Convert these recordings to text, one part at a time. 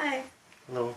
Hi, Hello.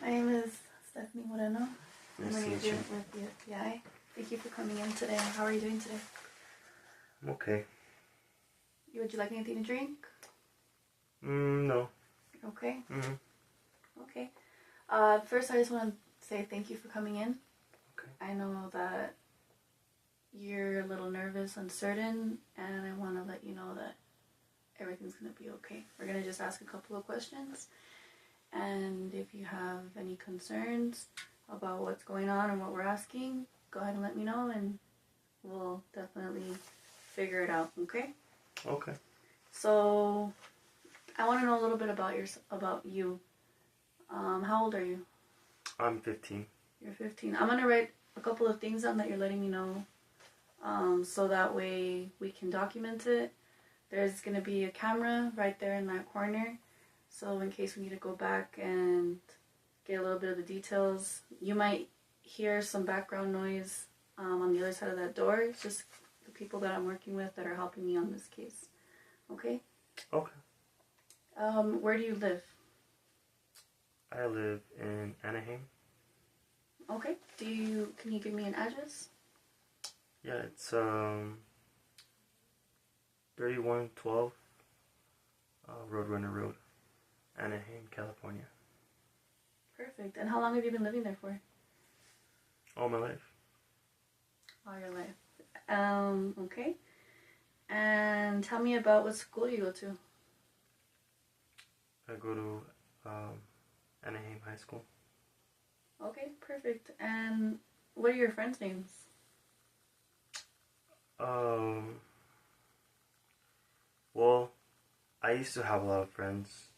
my name is Stephanie Moreno. Nice I'm to an meet you. agent with the FBI. Thank you for coming in today. How are you doing today? I'm okay. Would you like anything to drink? No. Okay. Mm-hmm. Okay. First, I just want to say thank you for coming in. Okay. I know that you're a little nervous, uncertain, and I want to let you know that everything's going to be okay. We're going to just ask a couple of questions. And if you have any concerns about what's going on and what we're asking, go ahead and let me know, and we'll definitely figure it out, okay? Okay. So, I want to know a little bit about you. How old are you? I'm 15. You're 15. I'm going to write a couple of things down that you're letting me know, so that way we can document it. There's going to be a camera right there in that corner, so in case we need to go back and get a little bit of the details, you might hear some background noise on the other side of that door. It's just the people that I'm working with that are helping me on this case. Okay? Okay. Where do you live? I live in Anaheim. Okay. Can you give me an address? Yeah, it's 3112 Roadrunner Road, Anaheim, California. Perfect. And how long have you been living there for? All my life. All your life. Okay. And tell me about what school you go to. I go to Anaheim High School. Okay, perfect. And what are your friends' names? Well, I used to have a lot of friends,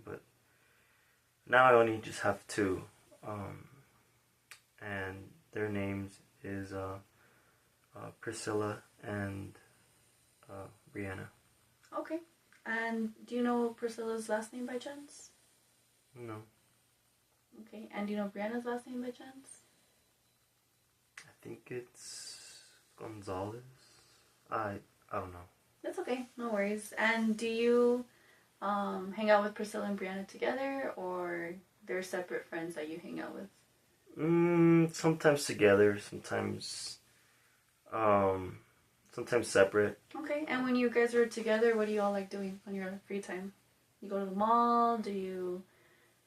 but now I only just have two, and their names is Priscilla and Brianna. Okay. And do you know Priscilla's last name by chance? No, Okay. And do you know Brianna's last name by chance? I think it's Gonzalez. I don't know. That's okay. No worries. And do you hang out with Priscilla and Brianna together, or they're separate friends that you hang out with? Sometimes together, sometimes separate. Okay. And when you guys are together, what do you all like doing on your free time? You go to the mall? Do you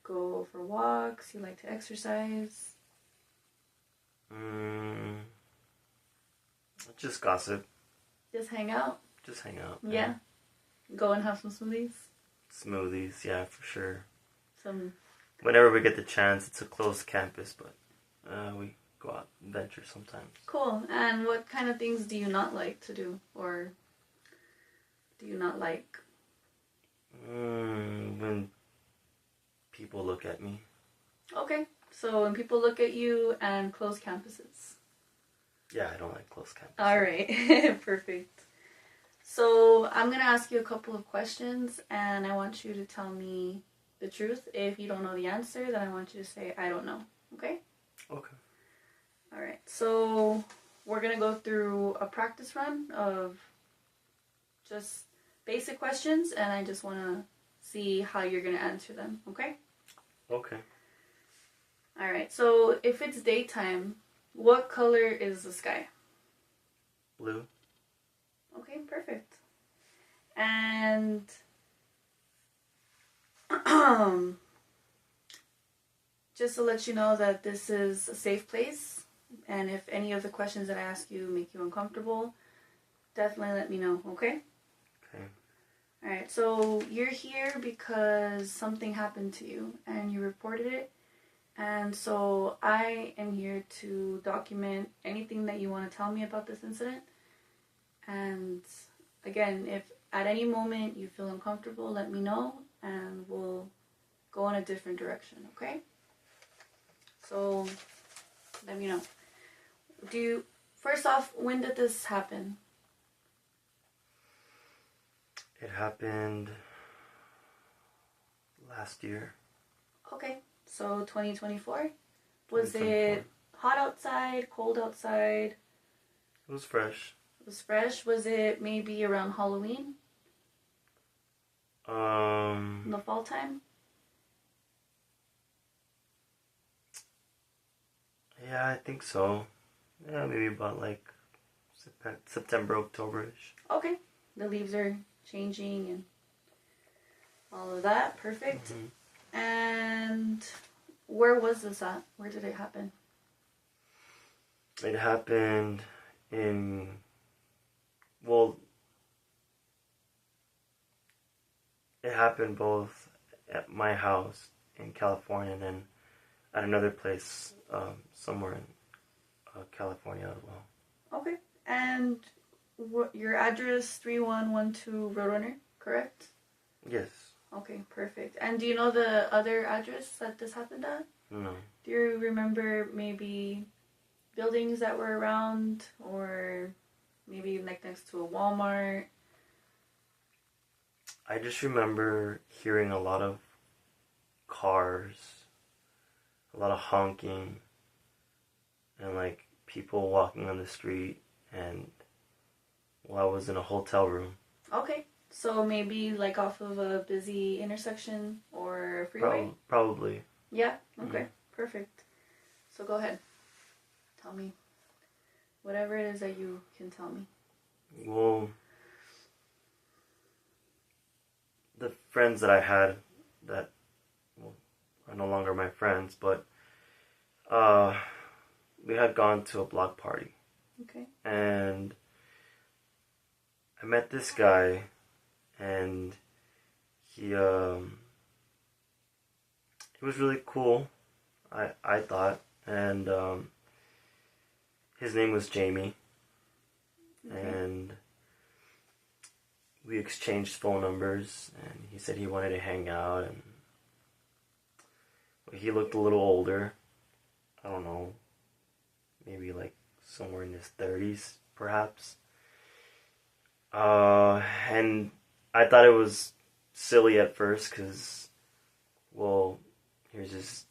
go for walks? You like to exercise? Just gossip. Just hang out? Just hang out. Yeah. Go and have some smoothies? Smoothies, yeah, for sure. Some. Whenever we get the chance, it's a closed campus, but we go out and venture sometimes. Cool. And what kind of things do you not like to do, or do you not like? When people look at me. Okay. So when people look at you and closed campuses. Yeah, I don't like closed campuses. All right. Perfect. So I'm going to ask you a couple of questions, and I want you to tell me the truth. If you don't know the answer, then I want you to say, I don't know. Okay? Okay. All right. So we're going to go through a practice run of just basic questions, and I just want to see how you're going to answer them. Okay? Okay. All right. So if it's daytime, what color is the sky? Blue. Okay, perfect. And just to let you know that this is a safe place, and if any of the questions that I ask you make you uncomfortable, definitely let me know, okay? Okay. Alright, so you're here because something happened to you, and you reported it, and so I am here to document anything that you want to tell me about this incident. And again, if at any moment you feel uncomfortable, let me know, and we'll go in a different direction, okay? So, let me know. First off, when did this happen? It happened last year. Okay, so 2024? Was 2024. it hot outside, cold outside? It was fresh. It was fresh. Was it maybe around Halloween? In the fall time? I think so. Yeah, maybe about like September, October-ish. Okay. The leaves are changing and all of that. Perfect. Mm-hmm. And where was this at? Where did it happen? It happened in, well, it happened both at my house in California and then at another place somewhere in California as well. Okay. And your address, 3112 Roadrunner, correct? Yes. Okay, perfect. And do you know the other address that this happened at? No. Do you remember maybe buildings that were around, or maybe like next to a Walmart? I just remember hearing a lot of cars, a lot of honking, and like people walking on the street, and well, I was in a hotel room. Okay, so maybe like off of a busy intersection or freeway? Probably. Yeah, okay, perfect. So go ahead. Tell me whatever it is that you can tell me. Well, the friends that I had that are no longer my friends, but we had gone to a block party. Okay. And I met this guy, and he was really cool, I thought, and his name was Jamie, Okay. and we exchanged phone numbers, and he said he wanted to hang out, and he looked a little older. I don't know, maybe like somewhere in his 30s, perhaps. And I thought it was silly at first because, well, here's this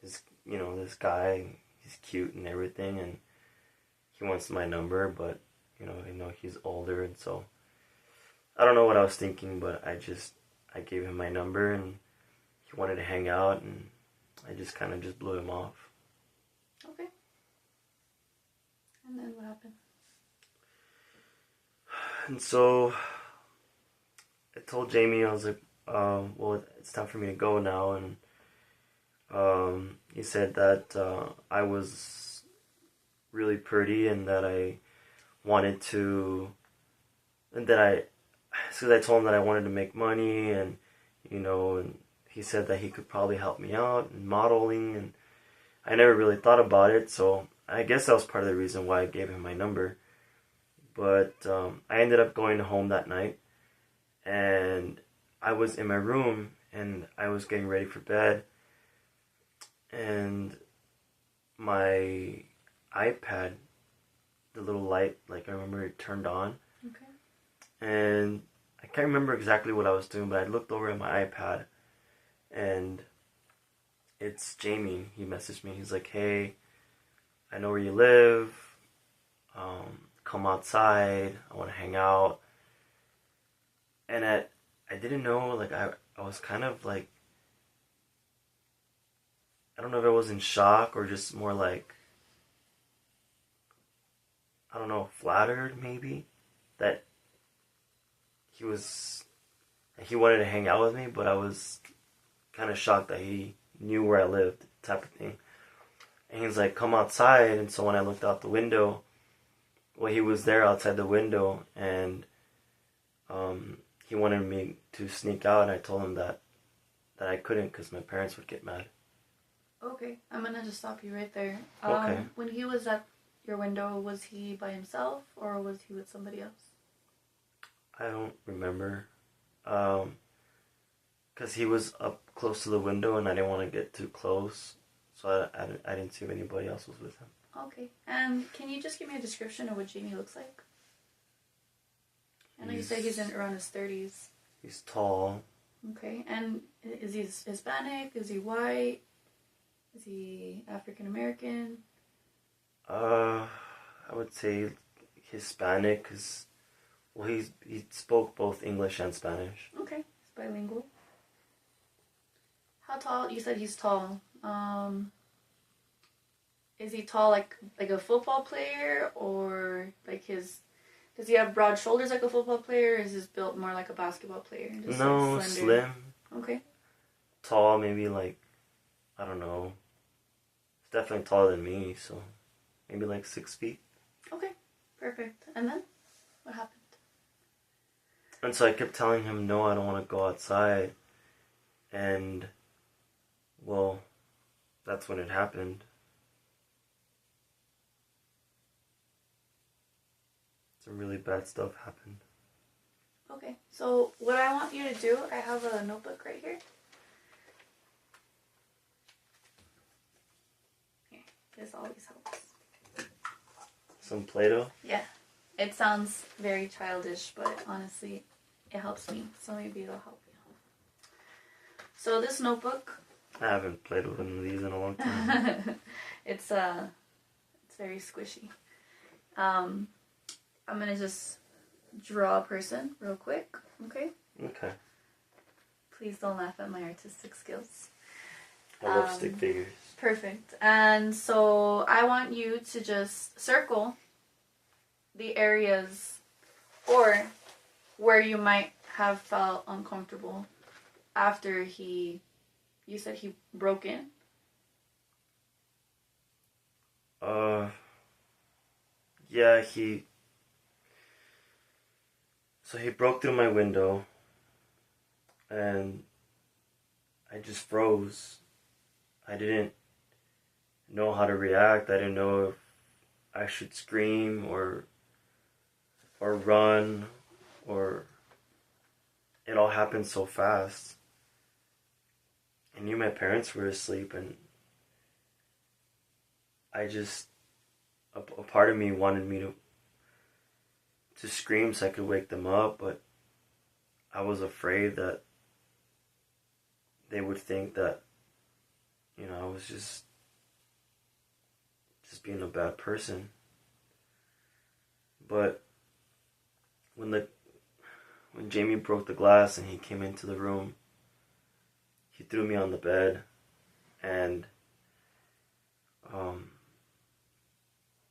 this guy, he's cute and everything, and he wants my number, but, he's older, and so I don't know what I was thinking, but I gave him my number, and he wanted to hang out, and I just kind of just blew him off. Okay. And then what happened? And so I told Jamie, I was like, well, it's time for me to go now, and he said that I was really pretty and that I wanted to, and because I told him that I wanted to make money, and and he said that he could probably help me out in modeling, and I never really thought about it, so I guess that was part of the reason why I gave him my number. But I ended up going home that night, and I was in my room, and I was getting ready for bed, and my iPad, the little light, like I remember it turned on. Okay. And I can't remember exactly what I was doing, but I looked over at my iPad, and it's Jamie. He messaged me. He's like, "Hey, I know where you live. Come outside. I want to hang out." And I didn't know, like, I was kind of like, I don't know if I was in shock or just more like, I don't know, flattered maybe that he wanted to hang out with me, but I was kind of shocked that he knew where I lived, type of thing. And he's like, "Come outside." And so when I looked out the window, well, he was there outside the window, and he wanted me to sneak out, and I told him that I couldn't because my parents would get mad. Okay, I'm gonna just stop you right there. Okay. When he was at your window, was he by himself or was he with somebody else? I don't remember. Because he was up close to the window, and I didn't want to get too close, so I didn't see if anybody else was with him. Okay, and can you just give me a description of what Jamie looks like? I know you said he's around his 30s. He's tall. Okay, and is he Hispanic? Is he white? Is he African American? I would say Hispanic, because, well, he spoke both English and Spanish. Okay, he's bilingual. How tall? You said he's tall. Is he tall like a football player, or like his? Does he have broad shoulders like a football player, or is his built more like a basketball player? Just No, like slender. slim. Okay. Tall, maybe like, I don't know. He's definitely taller than me, so maybe like 6 feet. Okay. Perfect. And then what happened? And so I kept telling him, no, I don't want to go outside. And, well, that's when it happened. Some really bad stuff happened. Okay. So what I want you to do, I have a notebook right here. Here. This always helps. Some Play-Doh? Yeah. It sounds very childish, but honestly, it helps me. So maybe it'll help you. So this notebook. I haven't played with one of these in a long time. It's very squishy. I'm gonna just draw a person real quick, okay? Okay. Please don't laugh at my artistic skills. I love stick figures. Perfect. And so I want you to just circle the areas or where you might have felt uncomfortable after you said he broke in? Yeah, so he broke through my window, and I just froze. I didn't know how to react. I didn't know if I should scream or run, or it all happened so fast. I knew my parents were asleep, and I just, a part of me wanted me to scream so I could wake them up, but I was afraid that they would think that, I was just being a bad person. But when Jamie broke the glass and he came into the room, he threw me on the bed, and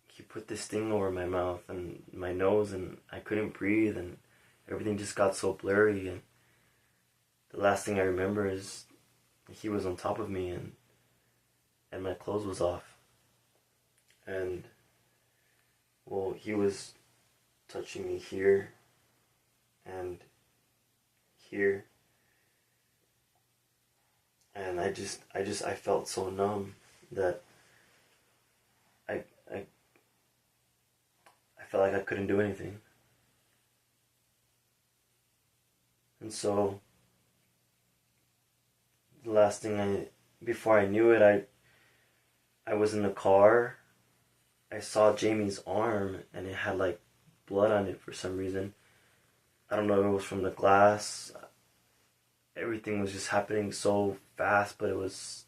he put this thing over my mouth and my nose, and I couldn't breathe, and everything just got so blurry, and the last thing I remember is he was on top of me, and my clothes was off. And, well, he was touching me here and here, and I felt so numb that I felt like I couldn't do anything. And so the last thing before I knew it, I was in the car. I saw Jamie's arm, and it had like blood on it for some reason. I don't know if it was from the glass. Everything was just happening so fast, but it was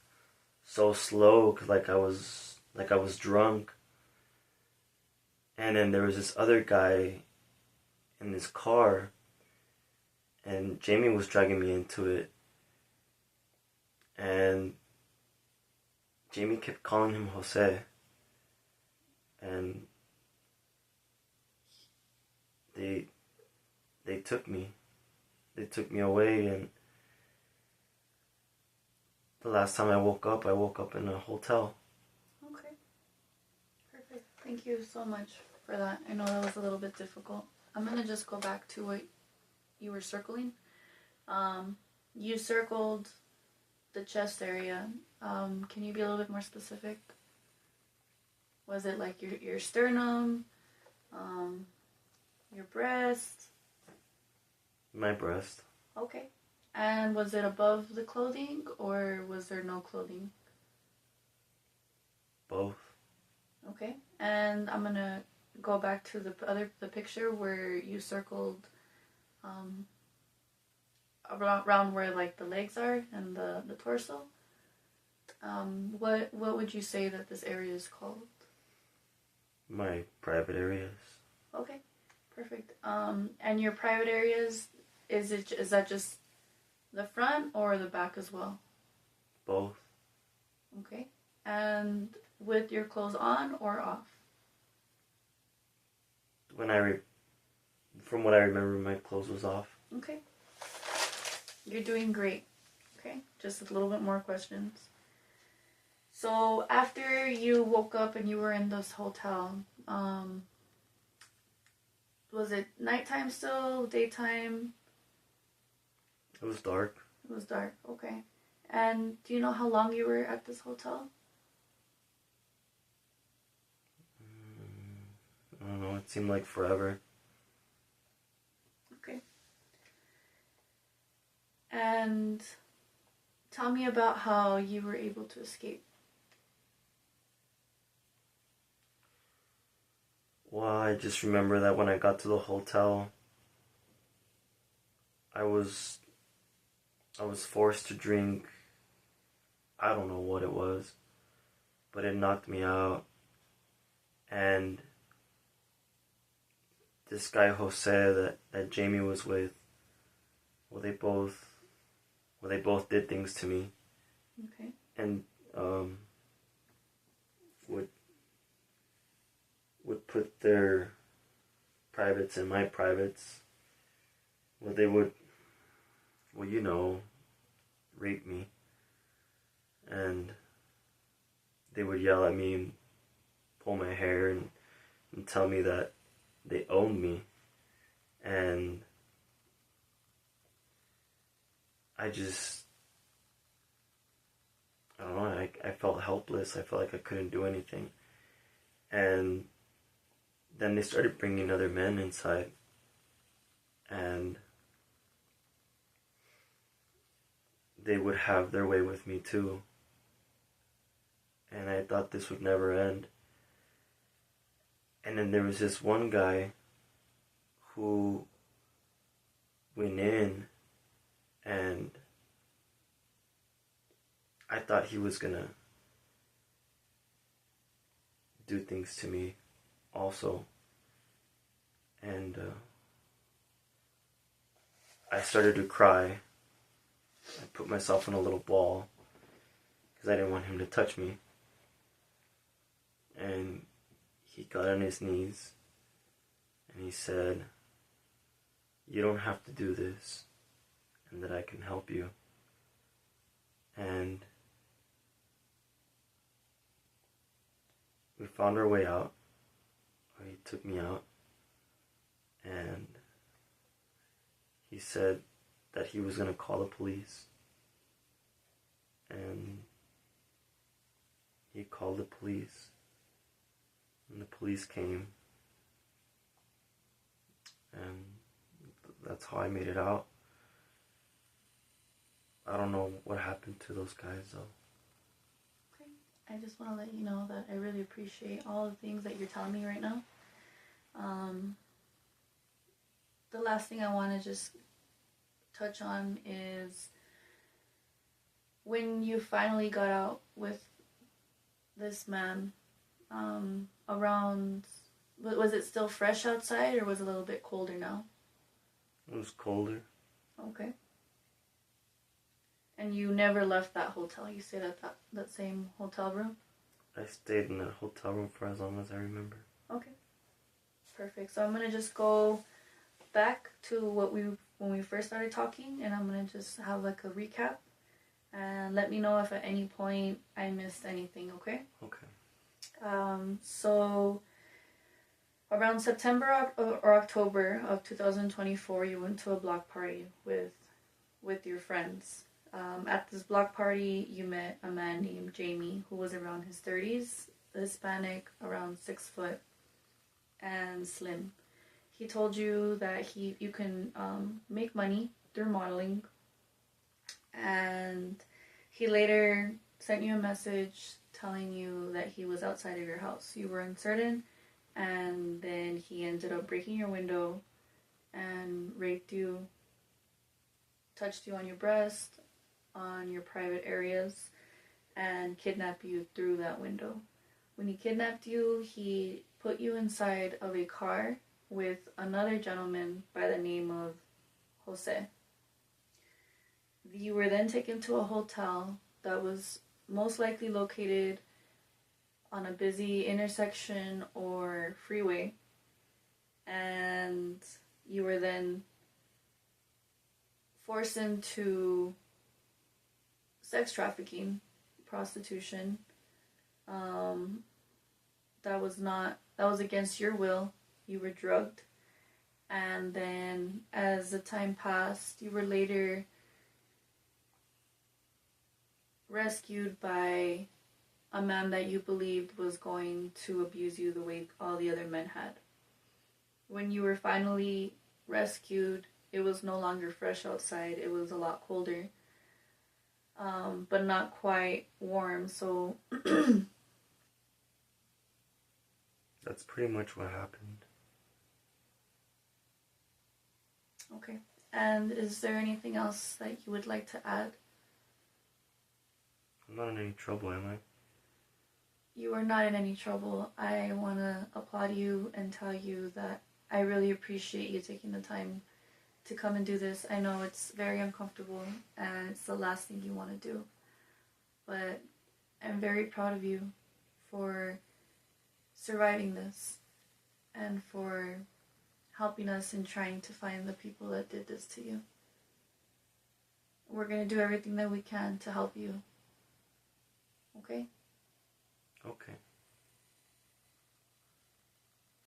so slow, cause like I was drunk. And then there was this other guy in this car, and Jamie was dragging me into it, and Jamie kept calling him Jose, and they took me away, and the last time I woke up in a hotel. Okay. Perfect. Thank you so much for that. I know that was a little bit difficult. I'm going to just go back to what you were circling. You circled the chest area. Can you be a little bit more specific? Was it like your sternum, your breast? My breast. Okay. And was it above the clothing, or was there no clothing? Both. Okay. And I'm gonna go back to the picture where you circled around where like the legs are and the torso. What would you say that this area is called? My private areas. Okay, perfect. And your private areas, is that just the front or the back as well? Both. Okay. And with your clothes on or off? From what I remember, my clothes was off. Okay. You're doing great. Okay, just a little bit more questions. So after you woke up and you were in this hotel, was it nighttime still, daytime? It was dark. It was dark, okay. And do you know how long you were at this hotel? I don't know, it seemed like forever. Okay. And tell me about how you were able to escape. Well, I just remember that when I got to the hotel, I was forced to drink. I don't know what it was, but it knocked me out. And this guy Jose that Jamie was with, well, they both did things to me. Okay. And would put their privates in my privates. Well, they would, rape me. And they would yell at me and pull my hair and tell me that they owned me. And I don't know, I felt helpless. I felt like I couldn't do anything. And then they started bringing other men inside. And they would have their way with me too. And I thought this would never end. And then there was this one guy who went in, and I thought he was gonna do things to me also. And I started to cry. I put myself in a little ball because I didn't want him to touch me. And he got on his knees and he said, "You don't have to do this, and that I can help you." And we found our way out. He took me out, and he said that he was going to call the police. And he called the police, and the police came, and that's how I made it out. I don't know what happened to those guys though. Okay. I just want to let you know that I really appreciate all the things that you're telling me right now. The last thing I want to just touch on is when you finally got out with this man, around, was it still fresh outside or was it a little bit colder now? It was colder. Okay. And you never left that hotel? You stayed at that same hotel room? I stayed in that hotel room for as long as I remember. Okay. Perfect. So I'm going to just go back to when we first started talking, and I'm going to just have like a recap. And let me know if at any point I missed anything, okay? Okay. So around September or October of 2024, you went to a block party with your friends. At this block party, you met a man named Jamie, who was around his 30s, Hispanic, around 6 foot, and slim. He told you that you can make money through modeling, and he later sent you a message telling you that he was outside of your house. You were uncertain, and then he ended up breaking your window and raped you, touched you on your breast, on your private areas, and kidnapped you through that window. When he kidnapped you, he put you inside of a car with another gentleman by the name of Jose. You were then taken to a hotel that was most likely located on a busy intersection or freeway, and you were then forced into sex trafficking, prostitution. That was against your will. You were drugged, and then as the time passed, you were later rescued by a man that you believed was going to abuse you the way all the other men had. When you were finally rescued, it was no longer fresh outside. It was a lot colder, but not quite warm. So That's pretty much what happened. okay. And is there anything else that you would like to add? I'm not in any trouble, am I? You are not in any trouble. I want to applaud you and tell you that I really appreciate you taking the time to come and do this. I know it's very uncomfortable and it's the last thing you want to do. But I'm very proud of you for surviving this and for helping us in trying to find the people that did this to you. We're going to do everything that we can to help you. Okay? Okay.